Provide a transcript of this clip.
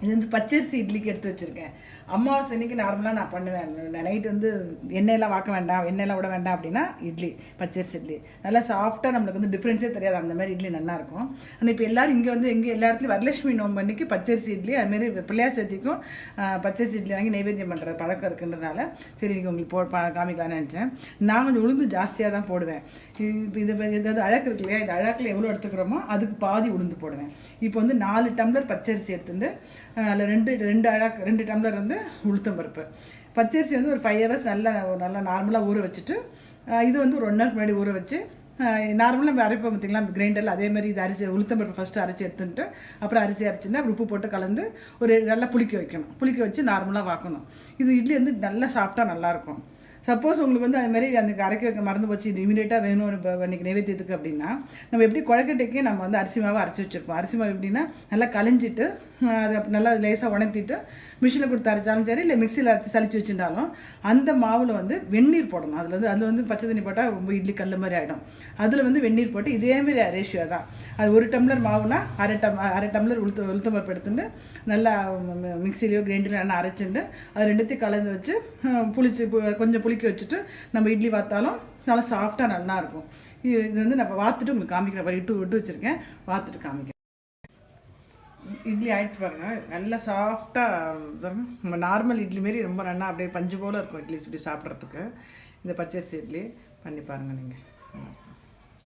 இது வந்து பச்சரிசி இட்லிக்கு எடுத்து வச்சுருக்கேன். அமாவாசை அன்றைக்கி நார்மலாக நான் பண்ணுவேன். நைட்டு வந்து எண்ணெயெல்லாம் வாக்க வேண்டாம், எண்ணெயெல்லாம் விட வேண்டாம் அப்படின்னா இட்லி, பச்சரிசி இட்லி நல்லா சாஃப்டாக, நம்மளுக்கு வந்து டிஃப்ரென்ஸே தெரியாது, அந்த மாதிரி இட்லி நல்லாயிருக்கும். ஆனால் இப்போ எல்லோரும் இங்கே வந்து எல்லா இடத்துலையும் வரலட்சுமி நோம்பு அன்றைக்கி பச்சரிசி இட்லி, அதுமாரி பிள்ளையார் சதுர்த்திக்கும் பச்சரிசி இட்லி வாங்கி நைவேத்தியம் பண்ணுற பழக்கம் இருக்குன்றதுனால சரி இன்றைக்கி உங்களுக்கு காமிக்கலான்னு நினச்சேன். நான் கொஞ்சம் உளுந்து ஜாஸ்தியாக தான் போடுவேன். இப்போ இது ஏதாவது அழகு இருக்கு இல்லையா, இந்த அழகில் எவ்வளோ எடுத்துக்கிறோமோ அதுக்கு பாதி உளுந்து போடுவேன். இப்போ வந்து 4 டம்ளர் பச்சரிசி எடுத்துட்டு அதில் ரெண்டு டம்ளர் வந்து உளுத்தம் பருப்பு. பச்சரிசி வந்து ஒரு 5 ஹவர்ஸ் நல்லா நார்மலாக ஊற வச்சுட்டு, இது வந்து ஒரு 1 ஹவர் முன்னாடி ஊற வச்சு, நார்மலாக நம்ம அரைப்போம் பார்த்திங்களா கிரைண்டரில், அதேமாதிரி இது அரிசி உளுத்தம் பருப்பு ஃபஸ்ட்டு அரைச்சி எடுத்துட்டு அப்புறம் அரிசி அரைச்சிருந்து அப்புறம் உப்பு போட்டு கலந்து ஒரு நல்லா புளிக்க வைக்கணும். புளிக்க வச்சு நார்மலாக வாக்கணும். இது இட்லி வந்து நல்லா சாஃப்டாக நல்லாயிருக்கும். சப்போஸ் உங்களுக்கு வந்து அதுமாதிரி அந்த அரைக்க வைக்க மறந்து போச்சு, இது இமீடியட்டாக வேணும் இப்போ இன்றைக்கி நைவேத்தியத்துக்கு அப்படின்னா, நம்ம எப்படி குழக்கட்டைக்கே நம்ம வந்து அரிசி மாவை அரைச்சி வச்சுருப்போம். அரிசி மாவு எப்படின்னா நல்லா களைஞ்சிட்டு அதை நல்லா லேசாக உணர்த்திட்டு மிஷினில் கொடுத்து அரைச்சாலும் சரி, இல்லை மிக்சியில் அரைச்சி சளிச்சு வச்சுருந்தாலும் அந்த மாவில் வந்து வெந்நீர் போடணும். அதில் வந்து பச்சை தண்ணி போட்டால் ரொம்ப இட்லி கல் மாதிரி ஆகிடும். அதில் வந்து வெந்நீர் போட்டு இதேமாரி ரேஷியோ தான். அது 1 டம்ளர் மாவுனா அரை டம்ளர் உளுத்தம் பருப்பு எடுத்துட்டு நல்லா மிக்சிலையோ கிரைண்டர்லையோ நல்லா அரைச்சிட்டு அது ரெண்டுத்தையும் கலந்து வச்சு கொஞ்சம் புளிக்க வச்சுட்டு நம்ம இட்லி வார்த்தாலும் நல்லா சாஃப்டாக நல்லாயிருக்கும். இது வந்து நம்ம வாத்துட்டு உங்களுக்கு காமிக்கிறேன். விட்டு வச்சுருக்கேன், வாத்துட்டு காமிக்கிறேன். இட்லி ஆகிட்டு பாருங்கள், நல்லா சாஃப்டாக நம்ம நார்மல் இட்லி மாரி ரொம்ப நல்லா அப்படியே பஞ்சு போல் இருக்கும் இட்லி சுட்டி சாப்பிட்றதுக்கு. இந்த பச்சரிசி இட்லி பண்ணி பாருங்கள் நீங்கள்.